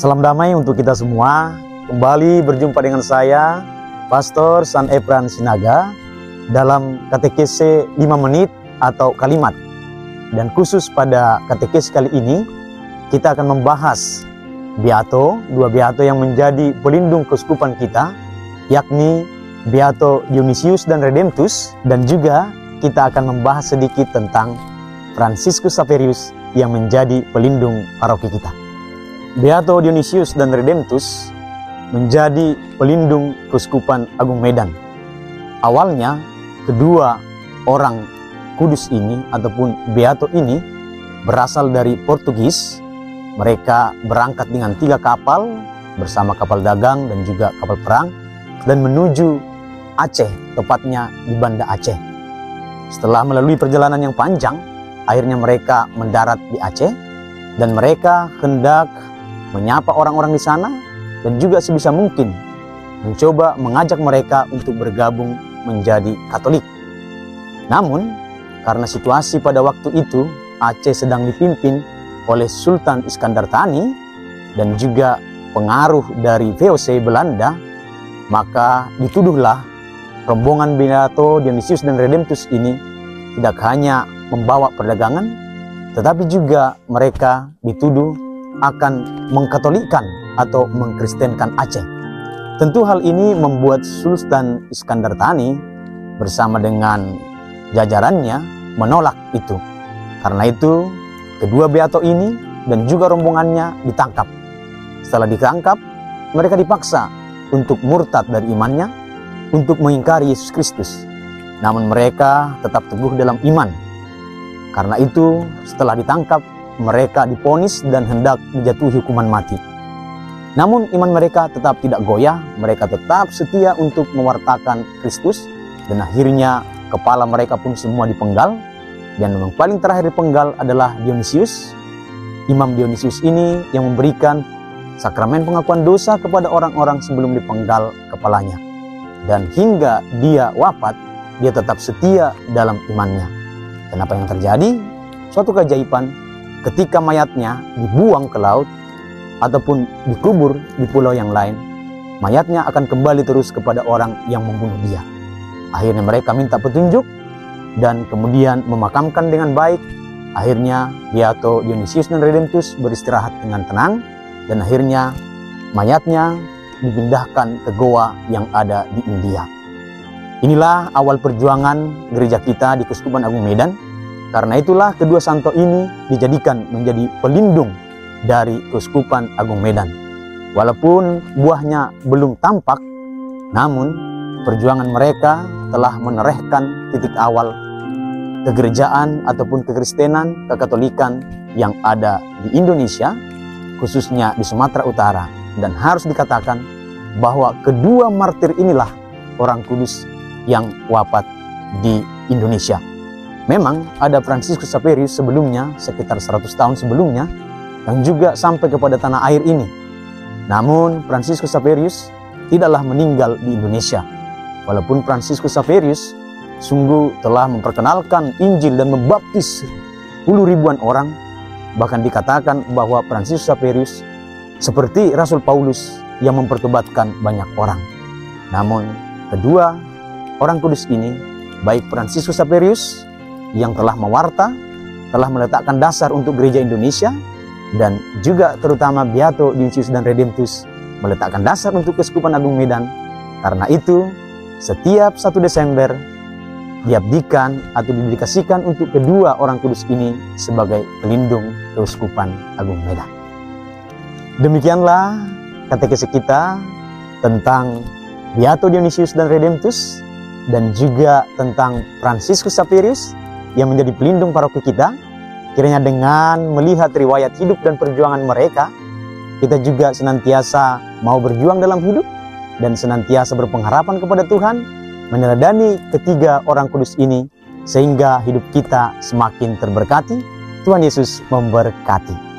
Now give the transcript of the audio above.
Salam damai untuk kita semua. Kembali berjumpa dengan saya, Pastor San Epran Sinaga, dalam katekese 5 menit atau kalimat. Dan khusus pada katekese kali ini, kita akan membahas Beato, 2 Beato yang menjadi pelindung keuskupan kita, yakni Beato Dionysius dan Redemptus, dan juga kita akan membahas sedikit tentang Franciscus Xaverius yang menjadi pelindung paroki kita. Beato Dionysius dan Redemptus menjadi pelindung Keuskupan Agung Medan. Awalnya, kedua orang kudus ini ataupun Beato ini berasal dari Portugis. Mereka berangkat dengan 3 kapal bersama kapal dagang dan juga kapal perang dan menuju Aceh, tepatnya di Banda Aceh. Setelah melalui perjalanan yang panjang, akhirnya mereka mendarat di Aceh dan mereka hendak menyapa orang-orang di sana dan juga sebisa mungkin mencoba mengajak mereka untuk bergabung menjadi Katolik. Namun, karena situasi pada waktu itu Aceh sedang dipimpin oleh Sultan Iskandar Thani dan juga pengaruh dari VOC Belanda, maka dituduhlah rombongan Beato Dionysius dan Redemptus ini tidak hanya membawa perdagangan, tetapi juga mereka dituduh akan mengkatolikan atau mengkristenkan Aceh. Tentu hal ini membuat Sultan Iskandar Thani bersama dengan jajarannya menolak itu. Karena itu, kedua Beato ini dan juga rombongannya ditangkap. Setelah ditangkap, mereka dipaksa untuk murtad dari imannya, untuk mengingkari Yesus Kristus. Namun mereka tetap teguh dalam iman. Karena itu, setelah ditangkap, mereka divonis dan hendak dijatuhi hukuman mati. Namun iman mereka tetap tidak goyah, mereka tetap setia untuk mewartakan Kristus, dan akhirnya kepala mereka pun semua dipenggal. Dan yang paling terakhir dipenggal adalah Dionysius. Imam Dionysius ini yang memberikan sakramen pengakuan dosa kepada orang-orang sebelum dipenggal kepalanya. Dan hingga dia wafat, dia tetap setia dalam imannya. Dan apa yang terjadi? Suatu keajaiban, ketika mayatnya dibuang ke laut ataupun dikubur di pulau yang lain, mayatnya akan kembali terus kepada orang yang membunuh dia. Akhirnya mereka minta petunjuk dan kemudian memakamkan dengan baik. Akhirnya Beato Dionysius dan Redemptus beristirahat dengan tenang dan akhirnya mayatnya dipindahkan ke goa yang ada di India. Inilah awal perjuangan gereja kita di Keuskupan Agung Medan. Karena itulah kedua santo ini dijadikan menjadi pelindung dari Keuskupan Agung Medan. Walaupun buahnya belum tampak, namun perjuangan mereka telah menorehkan titik awal kegerejaan ataupun kekristenan, kekatolikan yang ada di Indonesia, khususnya di Sumatera Utara. Dan harus dikatakan bahwa kedua martir inilah orang kudus yang wafat di Indonesia. Memang ada Franciscus Xaverius sebelumnya, sekitar 100 tahun sebelumnya, yang juga sampai kepada tanah air ini. Namun Franciscus Xaverius tidaklah meninggal di Indonesia. Walaupun Franciscus Xaverius sungguh telah memperkenalkan Injil dan membaptis puluh ribuan orang, bahkan dikatakan bahwa Franciscus Xaverius seperti Rasul Paulus yang mempertobatkan banyak orang. Namun kedua orang kudus ini, baik Franciscus Xaverius yang telah mewarta, telah meletakkan dasar untuk gereja Indonesia, dan juga terutama Beato Dionysius dan Redemptus meletakkan dasar untuk Keuskupan Agung Medan. Karena itu, setiap 1 Desember diabdikan atau didedikasikan untuk kedua orang kudus ini sebagai pelindung Keuskupan Agung Medan. Demikianlah katekese kita tentang Beato Dionysius dan Redemptus dan juga tentang Franciscus Xaverius yang menjadi pelindung paroki kita. Kiranya dengan melihat riwayat hidup dan perjuangan mereka, kita juga senantiasa mau berjuang dalam hidup dan senantiasa berpengharapan kepada Tuhan, meneladani ketiga orang kudus ini, sehingga hidup kita semakin terberkati. Tuhan Yesus memberkati.